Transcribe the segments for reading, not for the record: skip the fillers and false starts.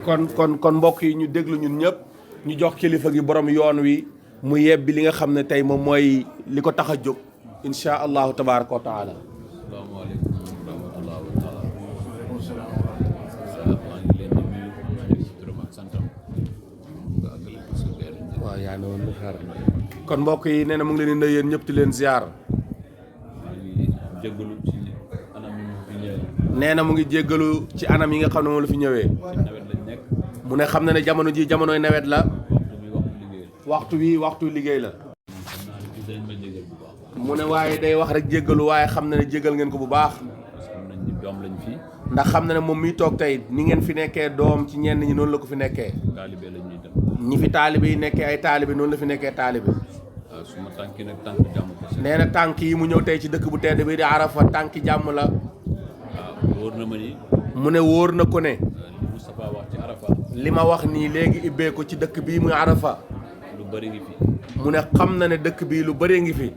kon mbokk yi ñu déglu ñun ñëpp ñu jox kilifa gi borom yoon wi mu yebbi li nga xam ne tey moom mooy li ko tax a jóg insha allahu tabaraka wa taala. asalaamaaleykum wa rahmatulah wa taala. maa ngi leen di nuyu ci turam ak santam nga àggale ko sa weer. waaw yaa ne woon xaar kon mbokk yi nee na mu ngi leen di nuyu yéen ñëpp di leen ziar. maa ngi jéggalu ci anam yi mu fi ñëwee. nee na mu ngi jéggalu ci anam yi nga xam ne moom la fi ñëwee. ci nawet lañ nekk. mu ne xam na ne jamono ji jamonoy nawet la. waxtu bi waxtu liggéey la. xam naa ne dañ ma jégal bu baax. mu ne waaye day wax rek jéggalu waaye xam na ne jéggal ngeen ko bu baax. parce que xam nañ ni doom lañ fi. ndax xam na ne moom miy toog tey ni ngeen fi nekkee doom ci ñenn ñi noonu la ko fi nekkee. taalibe lañ ñuy dem. ñi fi taalibe yi nekkee ay taalibe noonu la fi nekkee taalibe. waaw su ma tànki nag tànk jàmm ko si. nee na tànk yi mu ñëw tey ci dëkk bu tedd bi di Arafa tànki jàmm la. waaw wóor na ma ni. mu ne wóor na ko ne. li Moustapha wax ci Arafa. li ma wax nii léegi ibbee ko ci dëkk bii muy Arafa. lu bëri ngi fi. mu ne xam na ne dëkk bii lu bëree ngi fi.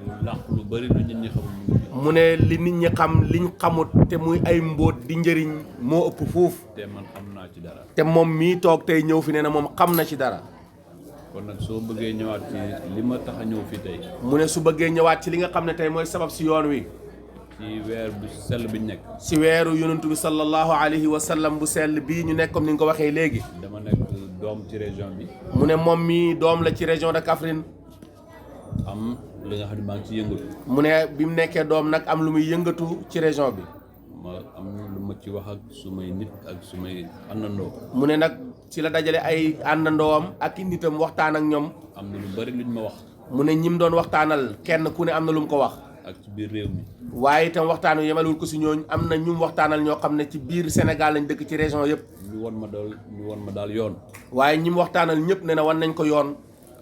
lu làq lu bëri lu nit ñi xamul mu ngi fi. mu ne li nit ñi xam liñ xamut te muy ay mbóot di njëriñ moo ëpp fuuf. te man xam naa ci dara. te moom mii toog tey ñëw fi nee na moom xam na ci dara. kon nag soo bëggee ñëwaat ci li ma tax a ñëw fi tey. mu ne su bëggee ñëwaat ci li nga xam ne tey mooy sabab si yoon wi. ci weer bu sell bi ñu nekk. si weeru yonentu bi sallallahu alayhi wa sallam bu sell bii ñu nekk comme ni nga ko waxee léegi. dama nekk doom ci région bi. mu ne moom mii doom la ci région de Kaffrine. am li nga xam ne maa ngi ci yëngatu. mu ne bi mu nekkee doom nag am lu muy yëngatu ci région bi. ma am lu ma ci wax ak sumay nit ak sumay àndandoo. mu ne nag ci la dajale ay àndandoom ak i nitam waxtaan ak ñoom. am na lu bari luñ ma wax. mu ne ñim doon waxtaanal kenn ku ne am na lu mu ko wax. ak ci biir réew mi. waaye itam waxtaan wi yemalul ko si ñooñ am na ñum waxtaanal ñoo xam ne ci biir Sénégal lañ dëkk ci région yëpp. ñu won ma daal yoon. waaye ñim waxtaanal ñëpp ne na wan nañ ko yoon.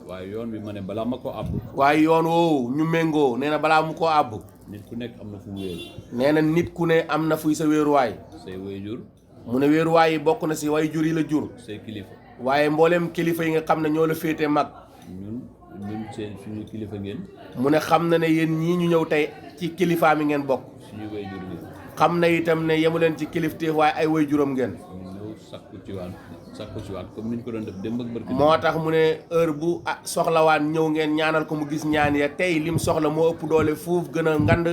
waaye yoon bi ma ne balaa ma ko àbb. waaye yoon woowu ñu méngoo nee na balaa mu koo àbb. nit ku nekk am na fu mu wéeru. nee na nit ku ne am na fuy sa wéeruwaay. say waajur. mu ne wéeruwaay yi bokk na si way jur yi la jur. say kilifa. waaye mboolem kilifa yi nga xam ne ñoo la féete mag. ñun seen suñu kilifa ngeen. mu ne xam na ne yéen ñii ñu ñëw tey ci kilifaa mi ngeen bokk. suñu waajur ngeen. xam na itam ne yemu leen ci kilifteef waaye ay way juram ngeen. ñu ñëw sakku ci waat comme ni ñu ko doon def démb ak barki. moo tax mu ne heure bu soxlawaan ñëw ngeen ñaanal ko mu gis ñaan ya tey lim soxla moo ëpp doole fuuf gën a ngand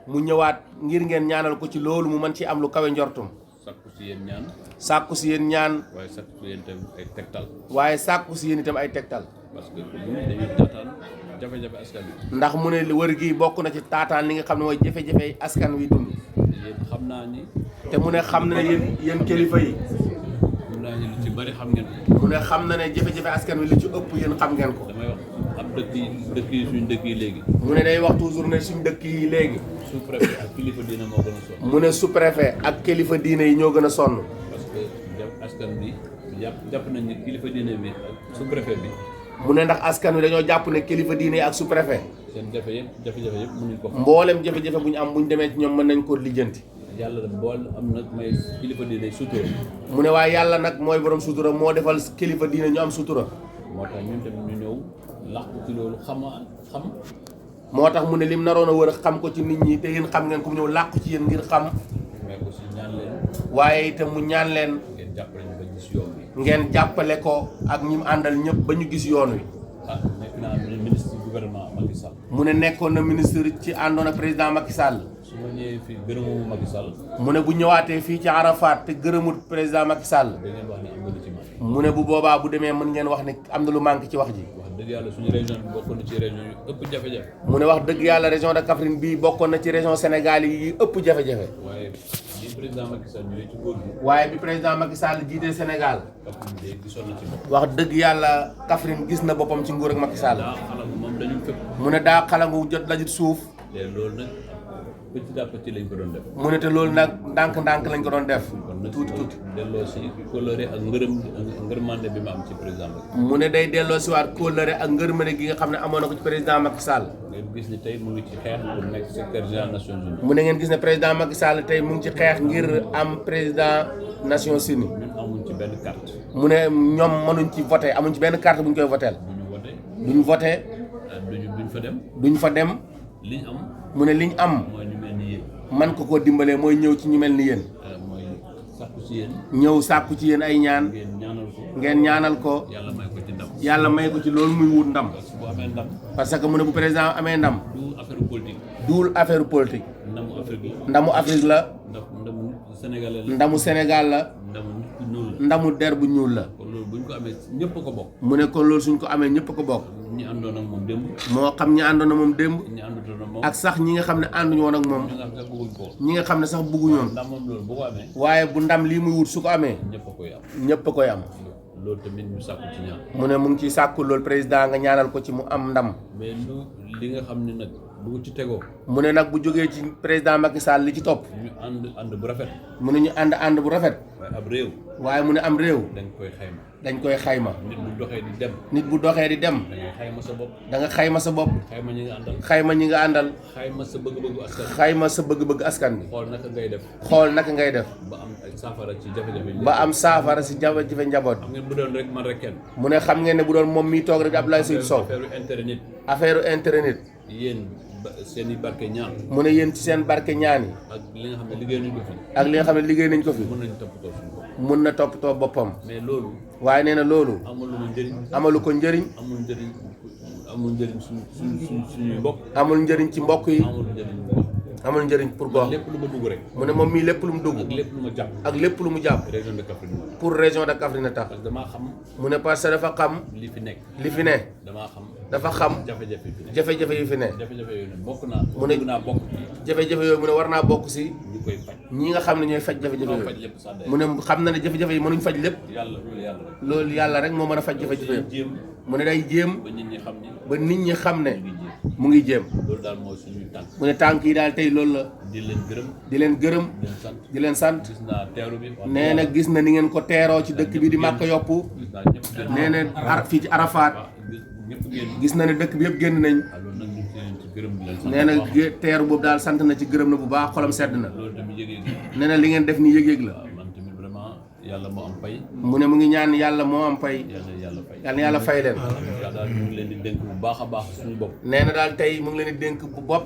mu ñëwaat ngir ngeen ñaanal ko ci loolu mu mën ci am lu kawe njortum. sakku si yéen ñaan. sàkku si yéen ñaan. waaye sakku si yéen itam ay tegtal. waaye sàkku si yéen itam ay tegtal. parce que ñun dañuy taataan jafe-jafe askan wi. ndax mu ne wër gi bokk na ci taataan li nga xam ne mooy jafe-jafe askan wi dund. yéen xam naa ni. te mu ne xam na ne yéen kilifa yi. xam naa ni lu ci bari xam ngeen ko. mu ne xam na ne jafe-jafe askan wi li ci ëpp yéen xam ngeen ko. damay wax ab dëkk yi suñu dëkk yi léegi. mu ne day wax toujours ne suñu dëkk yi léegi. sous-préfet ak kilifa diine moo gën a sonn. mu ne sous-préfet ak kilifa diine yi ñoo gën a sonn. parce que askan bi jàpp nañ ni kilifa diine bi ak sous-préfet bi. mu ne ndax askan wi dañoo jàpp ne kilifa diine yi ak sous-préfet. seen jafe-jafe yëpp mënuñ ko. mboolem jafe-jafe bu ñu am bu ñu demee ci ñoom mën nañ ko lijjanti. yàlla bool am nag may kilifa diine sutura. mu ne waaye yàlla nag mooy borom sutura moo defal kilifa diine ñu am sutura. moo tax ñun tamit ñu ñëw làqu ci loolu xam. moo tax mu ne lim naroon a wër a xam ko ci nit ñi te yéen xam ngeen ko mu ñëw làqu ci yéen ngir xam. mais aussi ñaan leen. waaye itam mu ñaan leen. ngeen jàppale ñu ba gis yoon wi. ngeen jàppale ko ak ñi mu àndal ñëpp ba ñu gis yoon wi. nekk naa ministre gouvernement Macky Sall. mu ne nekkoon na ministre ci àndoon ak président Macky Sall. su ma ñëwee fii gërëmu Macky Sall. mu ne bu ñëwaatee fii ci Arafat te gërëmut président Macky Sall. da ngeen wax ne am nga lu ci manqué. mu ne bu boobaa bu demee mën ngeen wax ne am na lu manqué ci wax ji. wax dëgg yàlla suñu région bi bokkoon na ci région yu ëpp jafe-jafe. mu ne wax dëgg yàlla région de Kaffrine bii bokkoon na ci région Sénégal yi ëpp jafe-jafe. waaye bi président Macky Sall ñëwee ci góor gi. waaye bi président Macky Sall jiitee Sénégal. Kaffrine de gisoon na ci bopp. wax dëgg yàlla Kaffrine gis na boppam ci nguur ak Macky Sall. daa xalangu moom dañu fépp. mu ne daa xalangu jot dajut suuf. te loolu nag petit à petit lañ ko doon def. mu ne te loolu nag ndànk-ndànk lañ ko doon def. kon nag tuuti tuuti. delloo si kóllëre ak ngërmande bi ma am ci président Macky. mu ne day delloo si waat kóllëre ak ngërmande gi nga xam ne amoon na ko ci président Macky Sall. ngeen gis ni tey mu ngi ci xeex pour nekk secrétaire général Nations Unies. mu ne ngeen gis ne président Macky Sall tey mu ngi ci xeex ngir am président Nations Unies. ñun amuñ ci benn carte. mu ne ñoom mënuñ ci voté amuñ ci benn carte bu ñu koy voteel. duñu duñ voté. voté. duñ fa dem. duñ fa dem. liñ am. mu ne liñ am. mooy ñu mel ni yéen. man ko koo dimbalee mooy ñëw ci ñu mel ni yéen. mooy sàkku si ci yéen ñëw sàkku ci yéen ay ñaan ngeen ñaanal ko yàlla may ko ci ndam yàlla may ko ci loolu muy wut ndam bu amee ndam parce que mu ne bu président amee ndam du affaire politique duul affaire politique ndamu Afrique la ndamu Afrique la ndamu Sénégalais la ndamu Sénégal la ndamu nit ku ñuul la ndamu der bu ñuul la kon loolu bu ñu ko amee ñëpp a ko bokk mu ne kon loolu suñ ko amee ñëpp ko bokk ñi àndoon ak moom démb moo xam ñi àndoon na moom démb ñi àndutoon ak moom ak sax ñi nga xam ne ànduñu woon ak moom ñi nga xam ne bëgguñ ko ñi nga xam ne sax bëgguñoon ndax moom loolu bu ko amee waaye bu ndam lii muy wut su ko amee ñëpp a koy am ñëpp a koy am loolu tamit ñu sàkku ci ñaan mu ne mu ngi ciy sàkku loolu président nga ñaanal ko ci mu am ndam mais li nga xam ne nag bu ko ci tegoo mu ne nag bu jógee ci président Macky Sall li ci topp ñu ànd bu rafet mu ne ñu ànd bu rafet waaye ab réew waaye mu ne am réew dañ koy xayma dañ koy xayma nit bu doxee di dem nit bu doxee di dem da ngay xayma sa bopp da nga xayma sa bopp xayma ñi nga àndal xayma ñi nga àndal xayma sa bëgg-bëggu askan xayma sa bëgg-bëgg askan bi xool naka ngay def xool naka ngay def ba am ay saafara ci jafe-jafe yi ba am saafara si jafe-jafe njaboot xam ngeen bu doon rek man rek kenn mu ne xam ngeen ne bu doon moom miy toog rek di Abdoulaye Seydou Sow affaire intérêt nit affaire intérêt nit yéen seen i barke ñaan mu ne yéen ci seen barke ñaan yi ak li nga xam ne liggéey nañ ko fi ak li nga xam ne liggéey nañ ko fi mën nañ toppatoo suñu bopp mun na toppatoo boppam mais loolu waaye nee na loolu amul lu mu njëriñ amalu ko njëriñ amul njëriñ suñuy mbokk amul njëriñ ci mbokk yi amul njëriñ gox amul njëriñ pour gox lépp lu ma dugg rek mu ne moom mii lépp lu mu dugg ak lépp lu ma jàpp ak lépp lu mu jàpp région de Kaffrine pour région de Kaffrine tax parce que damaa xam mu ne parce que dafa xam li fi nekk li fi ne damaa xam dafa xam jafe-jafe fi nekk jafe-jafe yi fi ne jafe-jafe yooyu nag bokk naa mu ne bëgg naa bokk ci jafe-jafe yooyu mu ne war naa bokk si ñu koy faj ñi nga xam ne ñooy faj jafe-jafe moo yooyu faj lépp sax day mu ne xam na ne jafe-jafe yi mënuñ faj lépp yàlla loolu yàlla rek loolu yàlla rek moo mën a faj jafe-jafe yooyu jéem mu ne day jéem ba nit ñi xam ni ba nit ñi xam ne ñu ngi jéem mu ngi jéem loolu daal mooy suñuy tànk mu ne tànk yi daal tey loolu la di leen gërëm di leen gërëm di leen sant di leen sant gis naa teeru bi wax nee na gis na ni ngeen ko teeroo ci dëkk bi di Màkka Yoppu gis naa ñëpp génn nee na fii ci Arafat ñëpp génn gis na ne dëkk bi yëpp génn nañ waaw loolu nag ñu ngi leen ci gërëm di leen sant nee na bu baax. teeru boobu daal sant na ci gërëm na bu baax xolam sedd na loolu tamit yëg-yëg la nee na li ngeen def nii yëg-yëg la waaw man tamit vraiment yàlla moo am pay mu ne mu ngi ñaan yàlla moo am pay yàlla fay yàlla na yàlla fay leen yàlla daal ñu ngi leen di dénk bu baax a baax suñu bopp nee na daal tey mu ngi leen di dénk bu bopp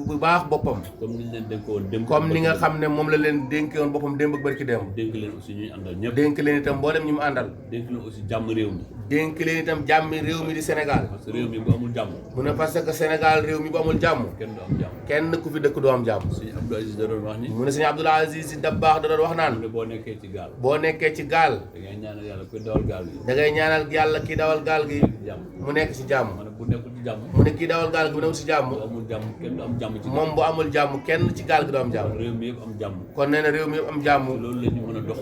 bu baax boppam comme ni ñu leen dénkoon démb comme ni nga xam ne moom la leen dénkee woon boppam démb ak barki démb dénk leen aussi ñuy àndal ñëpp dénk leen itam mboolem ñu mu àndal dénk leen aussi jàmm réew mi dénk leen itam jàmmi réew mi di Sénégal parce que réew mi bu amul jàmm mu ne parce que Sénégal réew mi bu amul jàmm kenn du am jàmm kenn ku fi dëkk doo am jàmm sëñ Abdou Aziz da doon wax ni mu ne sëñ Abdoul Aziz Sy Dabakh da doon wax mu naan ne boo nekkee ci gaal boo nekkee ci gaal da ngay ñaanal yàlla kuy dawal gaal gi da ngay ñaanal yàlla kii dawal gaal gi jàmm mu nekk ci jàmm ma ne bu nekkul ci jàmm mu ne kii dawal gaal gi bu newul ci jàmm bu amul jàmm kenn du am jàmm ci moom bu amul jàmm kenn ci gaal gi doo am jàmm réew mi yëpp am jàmm kon nee na réew mi yëpp am jàmm loolu la ñu mën a dox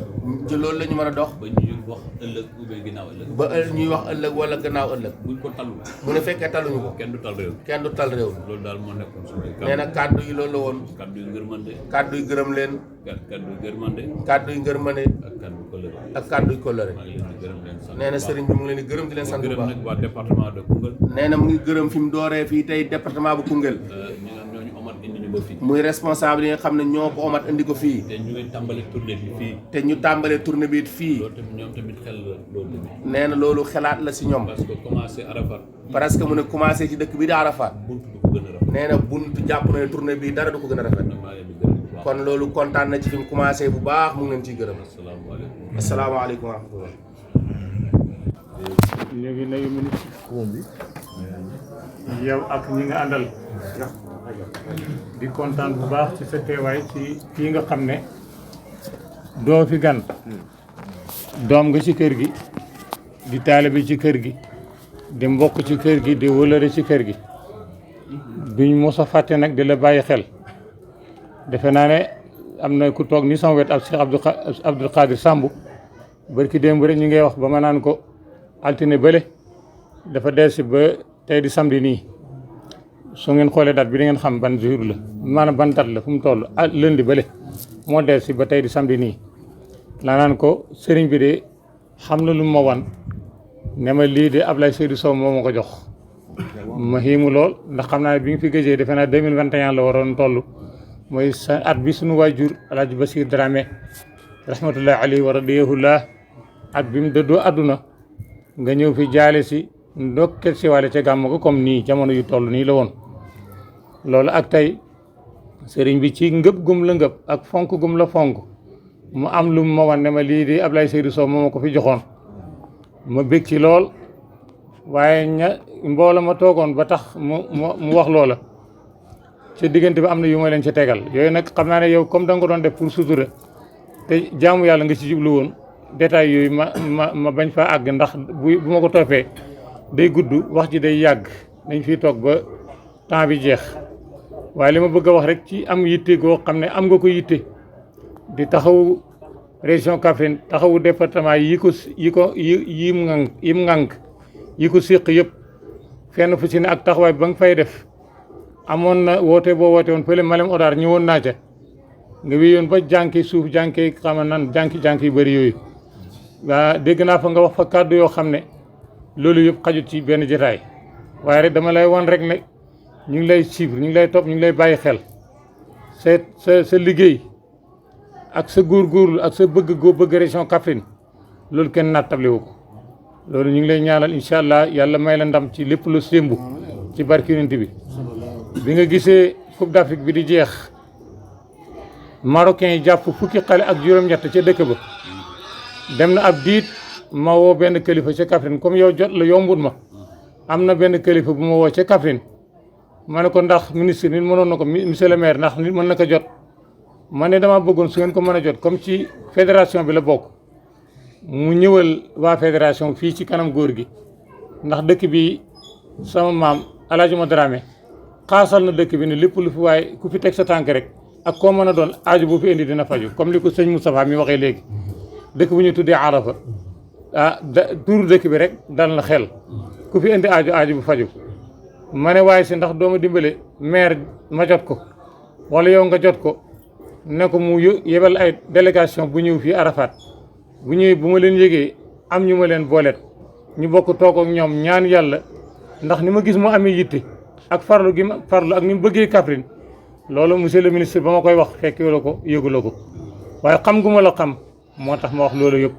ci loolu la ñu mën a dox ba ñuy wax ëllëg ubbee ginnaaw ëllëg ba ñuy wax ëllëg wala gannaaw ëllëg buñ ko tallu mu ne fekkee taluñu ko kenn du tal réew mi kenn du tal réew mi loolu daal moo nekkoon suñu nee na kàddu yi loolu la woon kàddu yu ngërmande kàddu yi gërëm leen kàddu yu ngërmande kàddu yi ngërmane ak kàddu kóllëre ak kàddu yi kóllëre maa ngi leen di gërëm leen sant nee na sëriñ bi mu ngi leen di gërëm di leen sant bu gërëm baax nag waa département de Koungheul nee na mu ngi gërëm fi mu dooree fii tey département bu Koungheul ñi nga xam ñooñu omat indi ñu ba fii muy responsable yi nga xam ne ñoo ko omat indi ko fii te ñu ngi tàmbali tournée bi fii te ñu tàmbalee tournée bi it fii loolu tamit ñoom tamit xel la loolu tamit nee na loolu xalaat la si ñoom parce que commencé Arafat parce que mu ne commencé ci dëkk bi di Arafat buntu du ko gën a rafet nee na buntu jàpp na ne tournée bi dara du ko gën a rafet maa leen di gërëm bu baax kon loolu kontaan na ci fi mu commencé bu baax mu ngi leen ciy gërëm asalaamaaleykum asalaamaaleykum wa rahmatullah ñu ngi nuyu ministre bi yow ak ñi nga àndal di kontaan bu baax ci sa teewaay ci kii nga xam ne doo fi gan doom nga ci kër gi di taalibe ci kër gi di mbokk ci kër gi di wëlëre ci kër gi duñ mos a fàtte nag di la bàyyi xel defe naa ne am na ku toog ni sama wet ak Cheikh Abdou Khadir Samb barki démb rek ñu ngay wax ba ma naan ko altine bële dafa delsi ba tey di samedi nii su ngeen xoolee date bi da ngeen xam ban jour la maanaam ban date la fu mu toll lundi bële moo delsi ba tey di samedi nii laa naan ko sëriñ bi de xam na lu ma wan ne ma lii de Ablaye Seydou Sow moo ma ko jox ma xiimu lool ndax xam naa ne bi nga fi gëjee defe naa 2021 la waroon toll mooy sa at bi suñu waajur El Hadj Bassir Dramé rahmatullahi alayhi wa radiyahullah at bi mu dëddoo àdduna nga ñëw fi jaale si ndokkel si wàlle ca gàmm ko comme nii jamono yu toll nii la woon loolu ak tey sëriñ bi ci ngëb gum la ngëb ak fonk gum la fonk mu am lu ma wan ne ma lii di Ablaye Seydou Sow moo ma ko fi joxoon ma bég ci lool waaye mbooloo ma toogoon ba tax mu wax loola ci diggante bi am na yu ma leen ci tegal yooyu nag xam naa ne yow comme da nga ko doon def pour sutura te jaamu yàlla nga ci jublu woon détails yooyu ma bañ faa àgg ndax bu ma ko toppee day gudd wax ji day yàgg dañ fiy toog ba temps bi jeex waaye li ma bëgg a wax rek ci am yitte goo xam ne am nga ko yitte di taxawu région Kaffrine taxawu département yim ŋànk yi ko séq yëpp fenn fu ci ne ak taxawaay ba nga fay def amoon na woote boo woote woon fële Malem Odar ñëwoon naa ca nga wéyoon ba jànki suuf jànki xama nan jànki yu bëri yooyu waa dégg naa fa nga wax fa kàddu yoo xam ne loolu yëpp xajut ci benn jotaay waaye rek dama lay wan rek ne ñu ngi lay suivre ñu ngi lay topp ñu ngi lay bàyyi xel sa liggéey ak sa góorgóorlu ak sa bëgg région Kaffrine loolu kenn nattable wu ko loolu ñu ngi lay ñaanal incha allah yàlla may la ndam ci lépp lu sémbu ci barki Yonent bi nga gisee Coupe d'Afrique bi di jeex Marocains yi jàpp fukki xale ak juróom-ñett ca dëkk ba dem na ab diit ma woo benn kilifa ca Kaffrine comme yow jot la yombut ma am na benn kilifa bu ma woo ca Kaffrine ma ne ko ndax ministre nit mënoon na ko monsieur le maire ndax nit mën na ko jot ma ne dama bëggoon su ngeen ko mën a jot comme ci fédération bi la bokk mu ñëwal waa fédération fii ci kanam góor gi ndax dëkk bi sama maam El Hadj Dramé xaasal na dëkk bi ne lépp lu fi waaye ku fi teg sa tànk rek ak koo mën a doon aaju bu fi indi dina faju comme li ko sëñ Moustapha mi waxee léegi dëkk bu ñu tuddee Arafa tuuru dëkk bi rek dal na xel ku fi indi aaju bu faju ma ne waaye si ndax dooma dimbale maire ma jot ko wala yow nga jot ko ne ko mu yebal ay délégation bu ñëw fii Arafat bu ñëwee bu ma leen yëgee am ñu ma leen booleet ñu bokk toog ak ñoom ñaan yàlla ndax ni ma gis mu amee yitte ak farlu gi ma farlu ak ni mu bëggee Kaffrine loolu monsieur le ministre ba ma koy wax fekkee la ko yëgu la ko waaye xam gu ma la xam moo tax ma wax loolu yëpp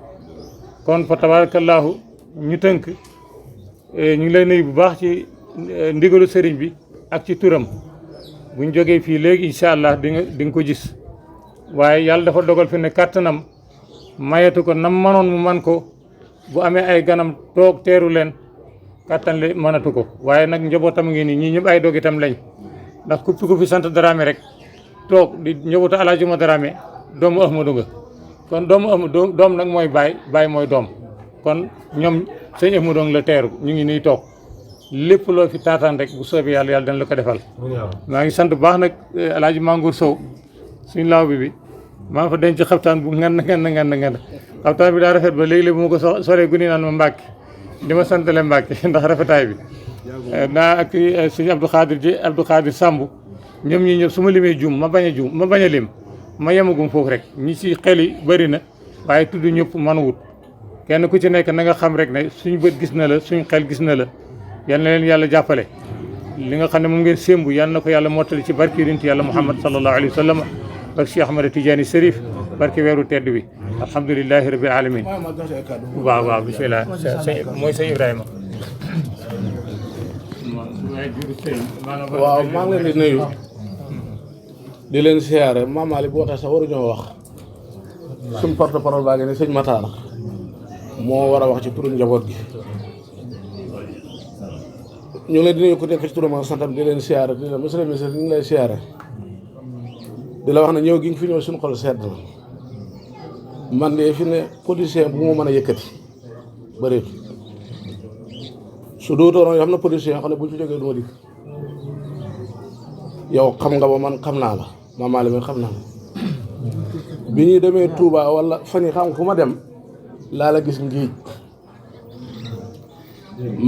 kon fa tabarakallahu ñu tënk ñu ngi lay nuyu bu baax ci ndigalu sëriñ bi ak ci turam buñ jógee fii léegi incha allah di nga ko gis waaye yàlla dafa dogal fi ne kàttanam mayetu ko nam manoon mu man ko bu amee ay ganam toog teeru leen kàttan li mënatu ko waaye nag njabootam ngi nii ñii ñëpp ay dog itam lañ ndax ku fi sant Dramé rek toog di njabootu El Hadj Dramé doomu Ahmadou nga kon doom nag mooy baay mooy doom kon ñoom sëñ Ahmadou la teeru ñu ngi nii toog lépp loo fi taataan rek bu soobee yàlla yàlla dañ la ko defal maa ngi sant bu baax nag El Hadj Mangour Sow suñ laaw bi maa ngi fa denc xabtaan bu ngand xabtaan bi daa rafet ba léegi-léeg bu ma ko soree gu ni naan ma Mbàkke di ma santale Mbàkke ndax rafetaay bi naa ak suñu Abdou Khadir Samb ñoom ñi ñëpp su ma limee juum ma bañ a lim ma yemagum foofu rek ñi ci xel yi bëri na waaye tudd ñëpp man wut kenn ku ci nekk na nga xam rek ne suñu bët gis na la suñu xel gis na la yal na leen yàlla jàppale li nga xam ne moom ngeen sémbu yal na ko yàlla mottali ci barki yonent yàlla Muhammad sallallahu alayhi wa sallam barki Cheikh Ahmad Tidiane Serif barki weeru tedd bi alhamdulilahi rabbil alamin waaw bismillah mooy sëñ Ibrahima waaw maa ngi leen di nuyu di leen siyaare Mame Malick bu waxee sax waruñoo wax suñ porte parole baa ngi ne sëñ Matar moo war a wax ci turu njaboot gi ñu ngi leen di nuyu ku nekk ci turam ak santam di leen siyaare di leen monsieur le ministre ñu ngi lay siyaare di la wax ne ñëw gi nga fi ñëw suñu xol sedd man de fi ne politicien bu mu mën a yëkkati bëreetu su dootoon yoo xam ne politicien yoo xam ne bu ñu fi jógee du ma dikk yow xam nga ba man xam naa la Mame Malick mi xam naa la bi ñuy demee Touba wala fan yi xam fu ma dem laa la gis ngiij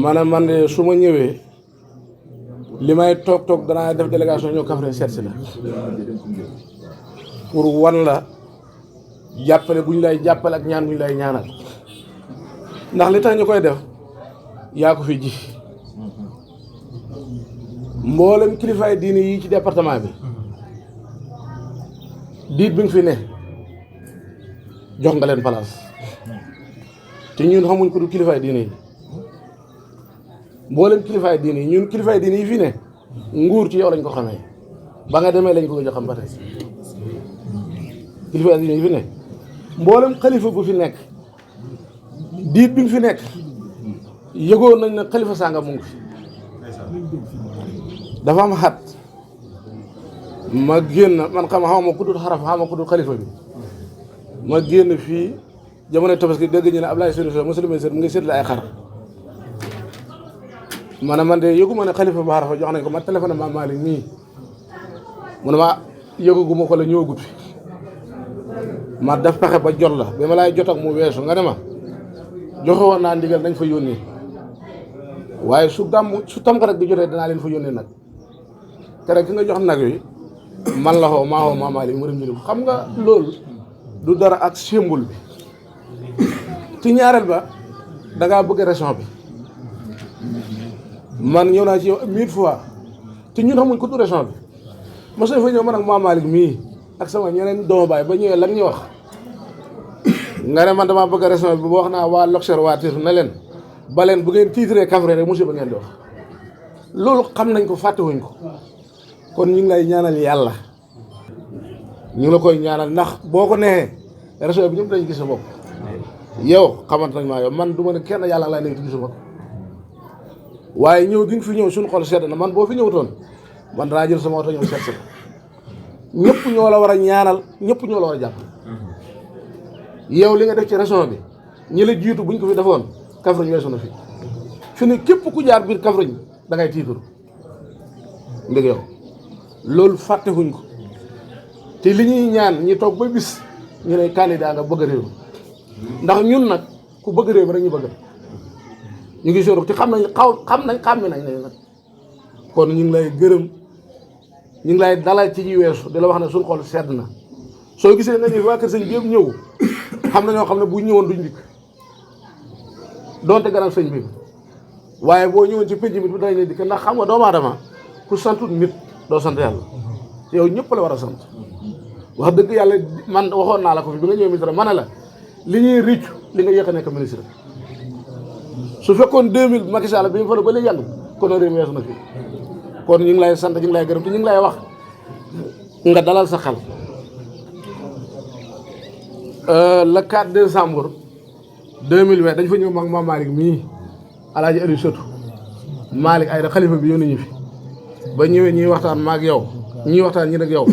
man de su ma ñëwee li may toog danaa def délégation ñëw Kaffrine seet si la pour wan la jàppale bu ñu lay jàppale ak ñaan bu ñu lay ñaanal ndax li tax ñu koy def yaa ko fi ji mboolem kilifaay diine yi ci département bi diit bi nga fi ne jox nga leen place te ñun xamuñ ko du kilifaay diine yi mboolem kilifaay diine yi ñun kilifaay diine yi fi ne nguur ci yow lañ ko xamee ba nga demee lañ ko gëj a xam ba tey kilifaay diine yi fi ne mboolem xalifa bu fi nekk diit bi fi nekk yëgoon nañ ne xalifa sànga mu ngi fi dafa am xat ma génn man xaw ma ku dul xaraf xaw ma ku dul xalifa bi ma génn fii jamono tabaski dégg ñu ne Ablaye Seydou Sow monsieur le ministre mu ngi seetlu ay xar ma ne man de yëgu ma ne xalifa bu xarafa jox nañ ko ma téléphone ma Malick mii mu ne ma yëguguma ko la ñëwagut fi ma def pexe ba jot la bi ma laay jot ak mu weesu nga ne ma joxe woon naa ndigal nañ fa yónnee waaye su tam rek di jotee danaa leen fa yónnee nag keroog ki nga jox nag yi man la xoo maa xoo maa Malick mu dem ñu xam nga loolu du dara ak symbole bi ci ñaareel ba da ngaa bëgg région bi man ñëw naa ci yow 1000 fois te ñun xamuñ ko du région bi mos nañ fa ñëw man ak maa Malick mii ak sama ñeneen doomu baay ba ñëwee lan ñu wax nga ne man damaa bëgg région bi ba wax naa waa l'Observateur ne leen ba leen bu ngeen tiitree Kaffrine rek musiba ngeen di wax loolu xam nañ ko fàttewuñ ko kon ñu ngi lay ñaanal yàlla ñu ngi la koy ñaanal ndax boo ko neexee région bi ñëpp dañu gis sa bopp yow xamante nañ maa yow man du ma ne kenn yàlla lay nekk ci gisuma ko waaye ñëw gi nga fi ñëw suñu xol sedd na man boo fi ñëwutoon man danaa jël sama oto ñëw seet si ñëpp ñoo la war a ñaanal ñëpp ñoo la war a jàpp yow li nga def ci région bi ñi la jiitu buñ ko fi defoon Kaffrine weesu na fi ne képp ku jaar biir Kaffrine da ngay tiitaru ndég yow loolu fàttewuñ ko te li ñuy ñaan ñi toog ba bis ñu ne candidat nga bëgg réew ndax ñun nag ku bëgg réew mi rek ñu bëgg ñu ngi sóor te xam nañ xàmmi nañ nag kon ñu ngi lay gërëm ñu ngi lay dalal ci ñi weesu di la wax ne suñu xol sedd na soo gisee nga ni waa kër sëñ bi yëpp ñëw xam na ñoo xam ne bu ñëwoon duñ dikk donte ganam sëñ bi waaye boo ñëwoon ci penc mi bi danañ ne dikk ndax xam nga doomu aadama ku santut nit doo sant yàlla te yow ñëpp la war a sant wax dëgg yàlla man waxoon naa la ko fi bi nga ñëw ministre ma ne la li ñuy riccu li nga yéex a nekk ministre su fekkoon 2000 Macky Sall bi mu fa ba léegi yàgg kon réew mi weesu na fi kon ñu ngi lay sant ñu ngi lay gërëm te ñu ngi lay wax nga dalal sa xel le 4 décembre 2020 dañ fa ñëw mag ma Malick mii Alaaji Aliou Sotou Malick ay da xalifa bi yónni ñu fi ba ñëwee ñuy waxtaan maag yow ñuy waxtaan ñi nag yow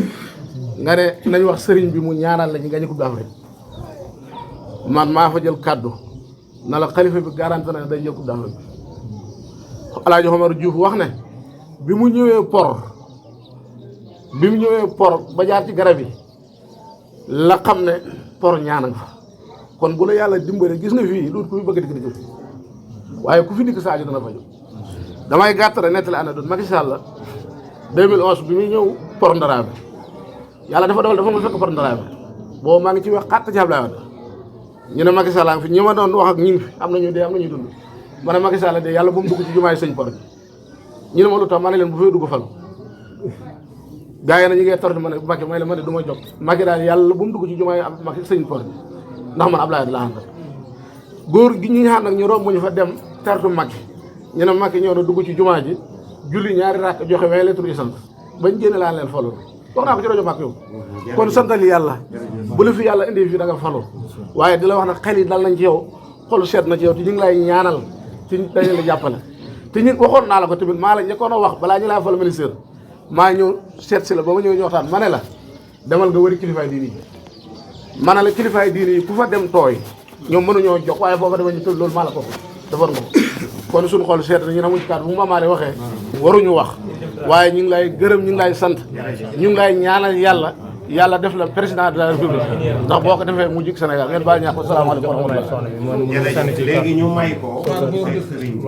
nga ne nañ wax sëriñ bi mu ñaanal la ñu gañe Coupe d'Afrique man maa fa jël kàddu na la xalifa bi garanti na day jël Coupe d'Afrique Alaaji Omar Diouf wax ne bi mu ñëwee port ba jaar ci garab yi la xam ne port ñaana nga fa kon bu la yàlla dimbale gis nga fii loolu ku fi bëgg dikk di waaye ku fi dikk Sadio dana fa jóg damay gàtt rek nettali ana doon Macky Sall 2011 bi muy ñëw port Ndarabe yàlla dafa dogal dafa ma fekk port Ndarabe boobu maa ngi ci wax xàtt ci Abdoulaye Wade ñu ne Macky Sall fi ñi ma doon wax ak ñi ngi fi am nañu dee am nañu dund ma ne Macky Sall de yàlla bu mu dugg ci jumaay sëñ port ñu ne ma lu tax ma ne leen bu fay dugg fal gaa yi na ñu ngee torti ma ne Macky may la ma ne du ma jóg Macky daal yàlla bu mu dugg ci jumaay am Macky sëñ port ndax man Abdoulaye la àndal góor gi ñu ñaan nag ñu romb ñu fa dem tertu Macky ñu ne Macky ñëw na dugg ci jumaa ji julli ñaari rakk joxe 20 litres yu sant bañ génne laa leen falu wax naa ko ci rajo Macky yow kon santal yàlla bu la fi yàlla indi fii da nga falu waaye di la wax nag xel yi dal nañ ci yow xol seet na ci yow te ñu ngi lay ñaanal ci dañu la jàppale te ñun waxoon naa la ko tamit maa la njëkkoon a wax balaa ñu laa fal ministère maa ñëw seet si la ba ma ñëw ñu waxtaan ma ne la demal nga wëri kilifaay diini yi ma ne la kilifaay diini yi ku fa dem tooy ñoom mënuñoo jox waaye foofa dama ñu tëdd loolu maa la ko defar nga ko kon suñu xol seet na ñu amuñ ci kàddu bu ma maaree waxee waruñu wax waaye ñu ngi lay gërëm ñu ngi lay sant ñu ngi lay ñaanal yàlla def la président de la république ndax boo ko defee mu jik Sénégal ngeen baal ñaax ko salaamaaleykum wa rahmatulah. léegi ñu may ko sëriñ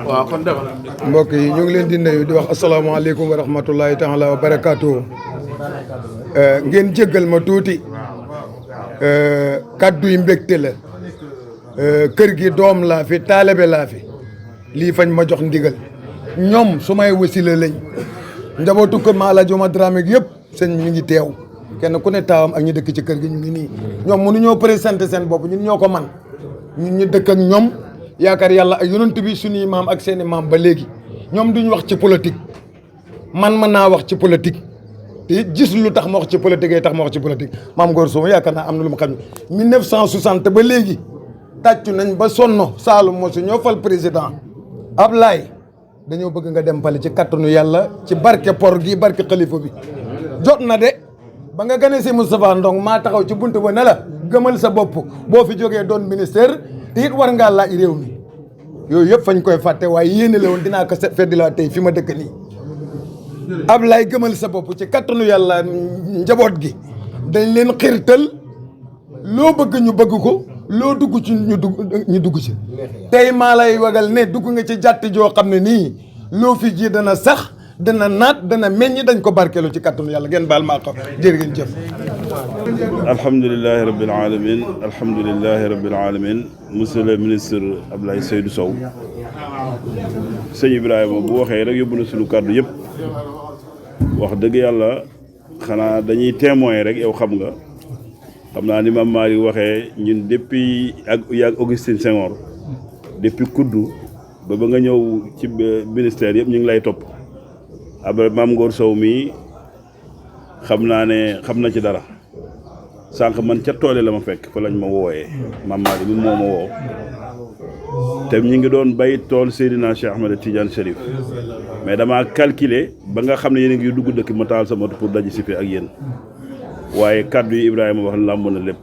waaw kon dem mbokk yi ñu ngi leen di nuyu di wax asalaamaaleykum wa rahmatulahi taala wa barakaatu. ngeen jéggal ma tuuti kaddu yi mbégte la kër gi doom laa fi taalibe laa fi lii fañ ma jox ndigal ñoom su may wasila lañ njabootu kër ma Alaaji Omar Dramé gi yëpp sëñ ñu ngi teew kenn ku ne taawam ak ñi dëkk ci kër gi ñu ngi nii ñoom mënuñoo présenté seen bopp ñun ñoo ko man ñun ñu dëkk ak ñoom yaakaar yàlla ak yonent bi suñuy maam ak seeni maam ba léegi ñoom duñ wax ci politique man mën naa wax ci politique te gis lu tax ma wax ci politique yi tax ma wax ci politique Mame Ngor Sow yaakaar naa am na lu mu xam ne 1960 ba léegi tàccu nañ ba sonno Saalum mosu ñoo fal président Ablaye dañoo bëgg nga dem pale ci kattanu yàlla ci barke por gi barke xalifa bi jot na de ba nga gane si Moustapha Ndong maa taxaw ci buntu ba ne la gëmal sa bopp boo fi jógee doon ministère te it war ngaa laaj réew mi yooyu yëpp fañ koy fàtte waaye yéene la woon dinaa ko feddi la tey fi ma dëkk nii Ablaye gëmal sa bopp ci kattanu yàlla njaboot gi dañ leen xirtal loo bëgg ñu bëgg ko loo dugg ci ñu dugg ci tey maa lay wagal ne dugg nga ci jàtt joo xam ne nii loo fi ji dana sax dana naat dana meññ dañ ko barkeelu ci kattanu yàlla ngeen baal maa ko jërë ngeen jëf alhamdulilahi rabbil alamin alhamdulilahi rabbil alamin monsieur le ministre Abdoulaye Seydou Sow sëñ Ibrahima bu waxee rek yóbbu na suñu kàddu yëpp wax dëgg yàlla xanaa dañuy témoin rek yow xam naa ni Mame Malick waxee ñun depuis ak Augustine Senghor depuis kuddu ba nga ñëw ci ministère yëpp ñu ngi lay topp après Mame Ngor Sow mii xam naa ne xam na ci dara sànq man ca toole la ma fekk fa lañ ma wooyee Mame Malick mi moo ma woo te ñu ngi doon bay tool Seydina Cheikh Ahmed Tidiane Chérif mais damaa calculer ba nga xam ne yéen a ngi dugg dëkk ma taal sa moto pour daji si fi ak yéen waaye kàddu yi Ibrahima wax làmb na lépp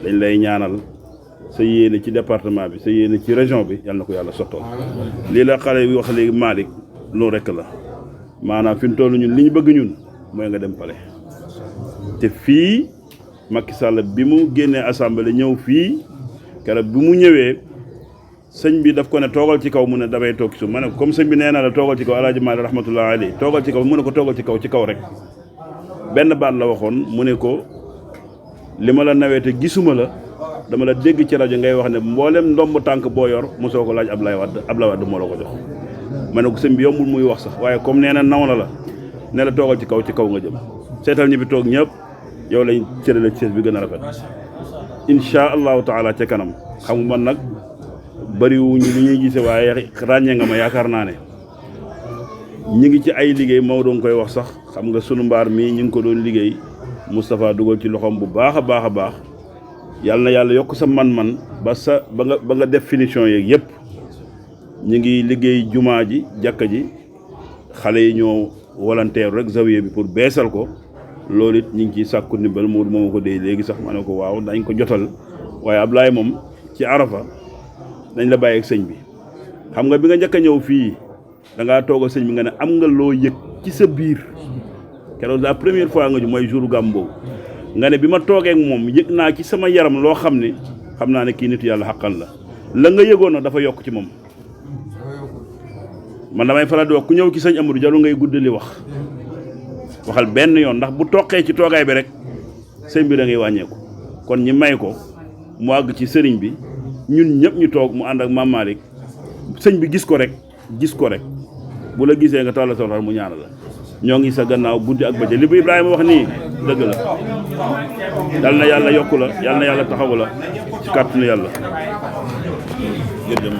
dañ lay ñaanal sa yéene ci département bi sa yéene ci région bi yal na ko yàlla sottal lii la xale bi wax léegi Malick loolu rekk la maanaam fi mu toll ñun li ñu bëgg ñun mooy nga dem pale te fii Macky Sall bi mu génnee assemblée ñëw fii keroog bi mu ñëwee sëñ bi daf ko ne toogal ci kaw mu ne damay toog ci suuf ma ne comme sëñ bi nee na la toogal ci kaw Alaaji Maalik rahmatullahi alayhi toogal ci kaw mu ne ko toogal ci kaw rek benn baat la waxoon mu ne ko li ma la nawee te gisuma la dama la dégg ci rajo ngay wax ne mboolem ndomb tànk boo yor mosoo ko laaj Ablaye Wade moo la ko jox ma ne ko sëñ bi yombul muy wax sax waaye comme nee na naw na la ne la toogal ci kaw nga jëm seetal ñi fi toog ñëpp yow lañ cërale ci bi gën a rafet insha allahu taala ca kanam xam nga man nag bëriwuñu li ñuy gise waaye ràññee nga ma yaakaar naa ne ñi ngi ci ay liggéey Maodo nga koy wax sax xam nga sunu mbaar mii ñu ngi ko doon liggéey Moustapha dugal ci loxoom bu baax a baax yàlla na yàlla yokk sa man-man ba nga def finition yeeg yëpp ñu ngi liggéey jumaa ji jàkka ji xale yi ñoo volontaire rek zawiya bi pour beesal ko loolu it ñu ngi ciy sàkku ndimbal Maodo moom ko dee léegi sax ma ne ko waaw dañ ko jotal waaye Ablaye moom ci Arafa dañ la bàyyi ak sëñ bi xam nga bi nga njëkk a ñëw fii da ngaa toog a sëñ bi nga ne am nga loo yëg ci sa biir keroog la première fois nga ju mooy jour gàmm boobu nga ne bi ma toogee ak moom yëg naa ci sama yaram loo xam ne xam naa ne kii nitu yàlla xaqan la nga yëgoon na dafa yokk ci moom man damay faral di wax ku ñëw ci sëñ Amadou jarul ngay guddali waxal benn yoon ndax bu toqee ci toogaay bi rek sëñ bi da ngay wàññeeku kon ñi may ko mu àgg ci sëriñ bi ñun ñëpp ñu toog mu ànd ak Mame Malick sëñ bi gis ko rek bu la gisee nga tàllal sa mu ñaanal la ñoo ngi sa gannaaw guddi ak bëccëg li bu Ibrahima wax nii dëgg la yal na yàlla yokku la yal na yàlla taxawu la ci kàttanu yàlla jërëjëf